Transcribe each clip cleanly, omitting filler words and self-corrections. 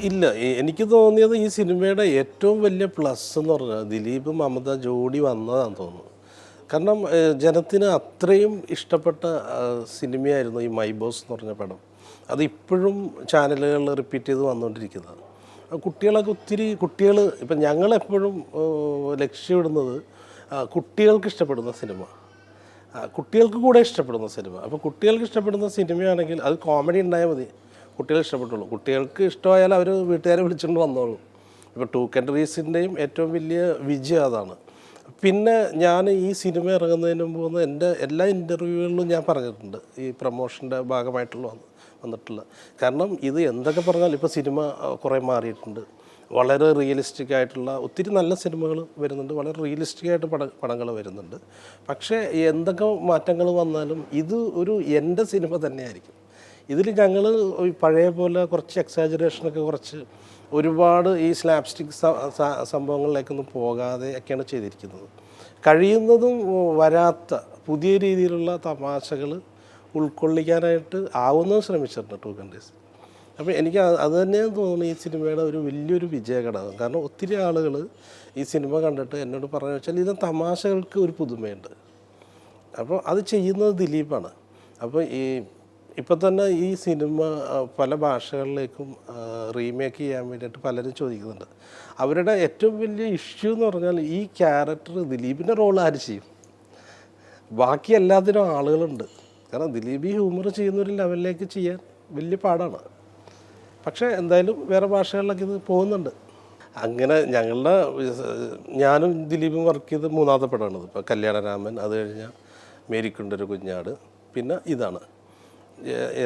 ഇല്ല, എനിക്ക് തോന്നിയത് ഈ സിനിമയുടെ ഏറ്റവും വലിയ പ്ലസ് എന്ന് പറഞ്ഞാൽ ദിലീപ് മമത ജോഡി വന്നതാണെന്ന് തോന്നുന്നു. കാരണം ജനത്തിന് അത്രയും ഇഷ്ടപ്പെട്ട സിനിമയായിരുന്നു ഈ മൈ ബോസ് എന്ന് പറഞ്ഞ പടം. അത് ഇപ്പോഴും ചാനലുകളിൽ റിപ്പീറ്റ് ചെയ്ത് വന്നുകൊണ്ടിരിക്കുന്നത്. കുട്ടികളൊക്കെ കുട്ടികൾ ഇപ്പം ഞങ്ങളെപ്പോഴും ലക്ഷ്യമിടുന്നത് കുട്ടികൾക്ക് ഇഷ്ടപ്പെടുന്ന സിനിമ, കുട്ടികൾക്ക് കൂടെ ഇഷ്ടപ്പെടുന്ന സിനിമ. അപ്പോൾ കുട്ടികൾക്ക് ഇഷ്ടപ്പെടുന്ന സിനിമയാണെങ്കിൽ അത് കോമഡി ഉണ്ടായാൽ മതി, കുട്ടികൾ ഇഷ്ടപ്പെട്ടുള്ളൂ. കുട്ടികൾക്ക് ഇഷ്ടമായാൽ അവർ വീട്ടുകാരെ വിളിച്ചുകൊണ്ട് വന്നോളൂ. ഇപ്പോൾ ടു കൺട്രീസിൻ്റെയും ഏറ്റവും വലിയ വിജയം അതാണ്. പിന്നെ ഞാൻ ഈ സിനിമ ഇറങ്ങുന്നതിന് മുമ്പ് എൻ്റെ എല്ലാ ഇൻ്റർവ്യൂകളിലും ഞാൻ പറഞ്ഞിട്ടുണ്ട് ഈ പ്രൊമോഷൻ്റെ ഭാഗമായിട്ടുള്ള വന്നിട്ടുള്ള. കാരണം ഇത് എന്തൊക്കെ പറഞ്ഞാൽ ഇപ്പോൾ സിനിമ കുറേ മാറിയിട്ടുണ്ട്. വളരെ റിയലിസ്റ്റിക് ആയിട്ടുള്ള ഒത്തിരി നല്ല സിനിമകൾ വരുന്നുണ്ട്, വളരെ റിയലിസ്റ്റിക് ആയിട്ട് പടങ്ങൾ വരുന്നുണ്ട്. പക്ഷേ എന്തൊക്കെ മാറ്റങ്ങൾ വന്നാലും ഇത് ഒരു എൻ്റെ സിനിമ തന്നെയായിരിക്കും. ഇതിൽ ഞങ്ങൾ പഴയ പോലെ കുറച്ച് എക്സാജറേഷനൊക്കെ കുറച്ച് ഒരുപാട് ഈ സ്ലാപ്സ്റ്റിക് സംഭവങ്ങളിലേക്കൊന്നും പോകാതെ ഒക്കെയാണ് ചെയ്തിരിക്കുന്നത്. കഴിയുന്നതും വരാത്ത പുതിയ രീതിയിലുള്ള തമാശകൾ ഉൾക്കൊള്ളിക്കാനായിട്ട് ആവുന്നതും ശ്രമിച്ചിട്ടുണ്ട് ടു കൺട്രീസ്. അപ്പോൾ എനിക്ക് അത് തന്നെയാണ് തോന്നുന്നു ഈ സിനിമയുടെ ഒരു വലിയൊരു വിജയഘടകം. കാരണം ഒത്തിരി ആളുകൾ ഈ സിനിമ കണ്ടിട്ട് എന്നോട് പറഞ്ഞു വെച്ചാൽ ഇത് തമാശകൾക്ക് ഒരു പുതുമയുണ്ട്. അപ്പോൾ അത് ചെയ്യുന്നത് ദിലീപാണ്. അപ്പോൾ ഇപ്പോൾ തന്നെ ഈ സിനിമ പല ഭാഷകളിലേക്കും റീമേക്ക് ചെയ്യാൻ വേണ്ടിയിട്ട് പലരും ചോദിക്കുന്നുണ്ട്. അവരുടെ ഏറ്റവും വലിയ ഇഷ്യൂ എന്ന് പറഞ്ഞാൽ ഈ ക്യാരക്ടർ ദിലീപിൻ്റെ റോൾ ആര് ചെയ്യും? ബാക്കി എല്ലാത്തിനും ആളുകളുണ്ട്. കാരണം ദിലീപ് ഈ ഹ്യൂമർ ചെയ്യുന്നൊരു ലെവലിലേക്ക് ചെയ്യാൻ വലിയ പാടാണ്. പക്ഷേ എന്തായാലും വേറെ ഭാഷകളിലൊക്കെ ഇത് പോകുന്നുണ്ട്. അങ്ങനെ ഞാനും ദിലീപും വർക്ക് ചെയ്ത് മൂന്നാമത്തെ പടമാണിത്. ഇപ്പോൾ കല്യാണരാമൻ, അത് കഴിഞ്ഞാൽ മേരിക്കുണ്ടൊരു കുഞ്ഞാട്, പിന്നെ ഇതാണ്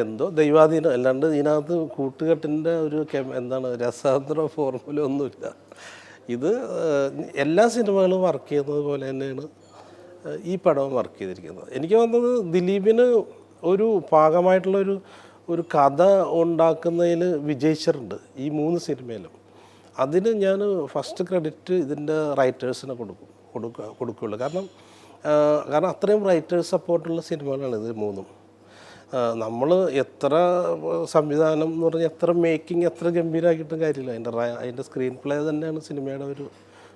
എന്തോ ദൈവാധീനം. അല്ലാണ്ട് ഇതിനകത്ത് കൂട്ടുകെട്ടിൻ്റെ ഒരു രസാന്തര ഫോർമുല ഒന്നുമില്ല. ഇത് എല്ലാ സിനിമകളും വർക്ക് ചെയ്യുന്നത് പോലെ തന്നെയാണ് ഈ പടവും വർക്ക് ചെയ്തിരിക്കുന്നത്. എനിക്ക് തോന്നുന്നത് ദിലീപിന് ഒരു ഒരു കഥ ഉണ്ടാക്കുന്നതിൽ വിജയിച്ചിട്ടുണ്ട് ഈ 3 സിനിമയിലും. അതിന് ഞാൻ ഫസ്റ്റ് ക്രെഡിറ്റ് ഇതിൻ്റെ റൈറ്റേഴ്സിനെ കൊടുക്കുകയുള്ളൂ. കാരണം അത്രയും റൈറ്റേഴ്സ് സപ്പോർട്ടുള്ള സിനിമകളാണ് ഇത് 3ഉം. നമ്മൾ എത്ര സംവിധാനം എന്ന് പറഞ്ഞാൽ എത്ര മേക്കിംഗ് എത്ര ഗംഭീരമാക്കിയിട്ടും കാര്യമില്ല. അതിൻ്റെ സ്ക്രീൻ പ്ലേ തന്നെയാണ് സിനിമയുടെ ഒരു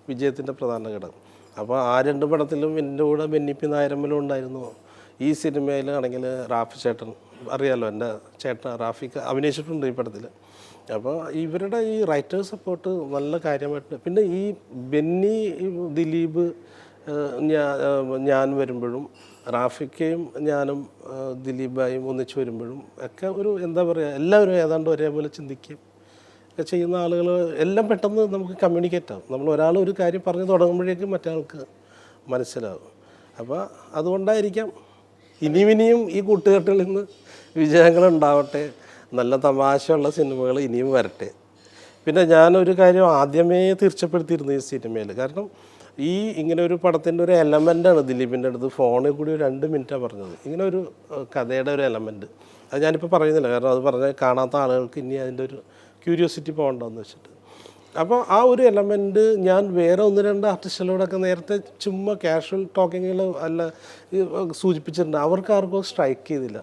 വിജയത്തിൻ്റെ പ്രധാന ഘടകം. അപ്പോൾ ആ 2 പടത്തിലും എൻ്റെ കൂടെ ബെന്നിപ്പി നായരമ്മലും ഉണ്ടായിരുന്നു. ഈ സിനിമയിലാണെങ്കിൽ റാഫി ചേട്ടൻ, അറിയാമല്ലോ, എൻ്റെ ചേട്ടൻ റാഫിക്ക് അഭിനയിച്ചിട്ടുണ്ട് ഈ പടത്തിൽ. അപ്പോൾ ഇവരുടെ ഈ റൈറ്റേഴ്സ് സപ്പോർട്ട് നല്ല കാര്യമായിട്ട്. പിന്നെ ഈ ബെന്നി, ദിലീപ്, ഞാൻ വരുമ്പോഴും റാഫിക്കയും ഞാനും ദിലീപായും ഒന്നിച്ച് വരുമ്പോഴും ഒക്കെ ഒരു എല്ലാവരും ഏതാണ്ട് ഒരേപോലെ ചിന്തിക്കുകയും ഒക്കെ ചെയ്യുന്ന ആളുകൾ എല്ലാം പെട്ടെന്ന് നമുക്ക് കമ്മ്യൂണിക്കേറ്റ് ആവും. നമ്മൾ ഒരാൾ ഒരു കാര്യം പറഞ്ഞു തുടങ്ങുമ്പോഴേക്കും മറ്റേ മനസ്സിലാവും. അപ്പോൾ അതുകൊണ്ടായിരിക്കാം ഇനിയും ഈ കൂട്ടുകെട്ടിൽ നിന്ന് വിജയങ്ങളുണ്ടാവട്ടെ, നല്ല തമാശയുള്ള സിനിമകൾ ഇനിയും വരട്ടെ. പിന്നെ ഞാനൊരു കാര്യം ആദ്യമേ തീർച്ചപ്പെടുത്തിയിരുന്നു ഈ സിനിമയിൽ. കാരണം ഇങ്ങനെ ഒരു പടത്തിൻ്റെ ഒരു എലമെൻ്റാണ് ദിലീപിൻ്റെ അടുത്ത് ഫോണിൽ കൂടി ഒരു 2 മിനിറ്റാണ് പറഞ്ഞത്. ഇങ്ങനെ ഒരു കഥയുടെ ഒരു എലമെൻറ്റ് അത് ഞാനിപ്പോൾ പറയുന്നില്ല. കാരണം അത് പറഞ്ഞാൽ കാണാത്ത ആളുകൾക്ക് ഇനി അതിൻ്റെ ഒരു ക്യൂരിയോസിറ്റി പോകണ്ടെന്ന് വെച്ചിട്ട്. അപ്പോൾ ആ ഒരു എലമെൻറ്റ് ഞാൻ വേറെ 1-2 ആർട്ടിസ്റ്റുകളോടൊക്കെ നേരത്തെ ചുമ്മാ കാഷ്വൽ ടോക്കിങ്ങിൽ സൂചിപ്പിച്ചിട്ടുണ്ട്. അവർക്ക് ആർക്കും സ്ട്രൈക്ക് ചെയ്തില്ല,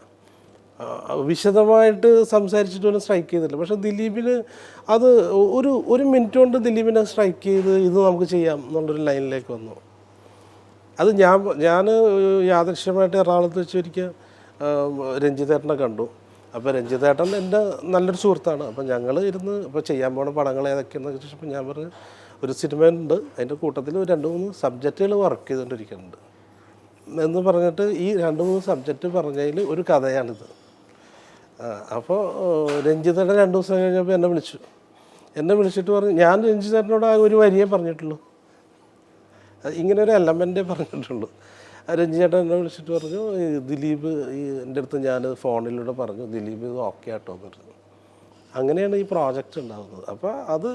വിശദമായിട്ട് സംസാരിച്ചിട്ട് പോലും സ്ട്രൈക്ക് ചെയ്തില്ല. പക്ഷേ ദിലീപിന് അത് ഒരു മിനിറ്റ് കൊണ്ട് ദിലീപിനെ സ്ട്രൈക്ക് ചെയ്ത് ഇത് നമുക്ക് ചെയ്യാം എന്നുള്ളൊരു ലൈനിലേക്ക് വന്നു. അത് ഞാൻ യാദൃശ്യമായിട്ട് എറണാകുളത്ത് വെച്ച് ഒരിക്കൽ രഞ്ജിത്തേട്ടനെ കണ്ടു. അപ്പോൾ രഞ്ജിത്തേട്ടൻ എൻ്റെ നല്ലൊരു സുഹൃത്താണ്. അപ്പോൾ ഞങ്ങൾ ഇപ്പോൾ ചെയ്യാൻ പോണ പടങ്ങൾ ഏതൊക്കെയാണെന്ന് ചോദിച്ചപ്പോൾ ഞാൻ പറഞ്ഞു ഒരു സിനിമയുണ്ട്, അതിൻ്റെ കൂട്ടത്തിൽ 2-3 സബ്ജക്റ്റുകൾ വർക്ക് ചെയ്തുകൊണ്ടിരിക്കുന്നുണ്ട് എന്ന് പറഞ്ഞിട്ട് ഈ 2-3 സബ്ജക്റ്റ് പറഞ്ഞതിൽ ഒരു കഥയാണിത്. അപ്പോൾ രഞ്ജിത്തേട്ടൻ 2 ദിവസം കഴിഞ്ഞപ്പോൾ എന്നെ വിളിച്ചിട്ട് പറഞ്ഞു, ഞാൻ രഞ്ജിത്തേട്ടനോട് ആ ഒരു വരിയേ പറഞ്ഞിട്ടുള്ളൂ, ഇങ്ങനെ ഒരു എലമെൻറ്റേ പറഞ്ഞിട്ടുള്ളൂ. രഞ്ജിത്തേട്ടൻ എന്നെ വിളിച്ചിട്ട് പറഞ്ഞു ദിലീപ് എൻ്റെ അടുത്ത് ഞാൻ ഫോണിലൂടെ പറഞ്ഞു ദിലീപ് ഇത് ഓക്കെ ആട്ടോ എന്ന് പറഞ്ഞു. അങ്ങനെയാണ് ഈ പ്രോജക്റ്റ് ഉണ്ടാകുന്നത്. അപ്പോൾ അത്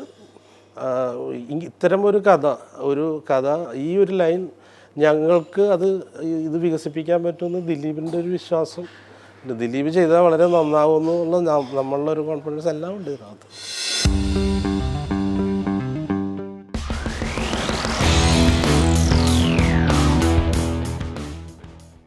ഇത്തരം ഒരു കഥ ഈ ഒരു ലൈൻ ഞങ്ങൾക്ക് ഇത് വികസിപ്പിക്കാൻ പറ്റുമെന്ന് ദിലീപിൻ്റെ ഒരു വിശ്വാസം, ദിലീപ് ചെയ്താൽ വളരെ നന്നാവുമെന്നുള്ള നമ്മളുടെ ഒരു കോൺഫിഡൻസ് എല്ലാം ഉണ്ട് ഇതിനകത്ത്.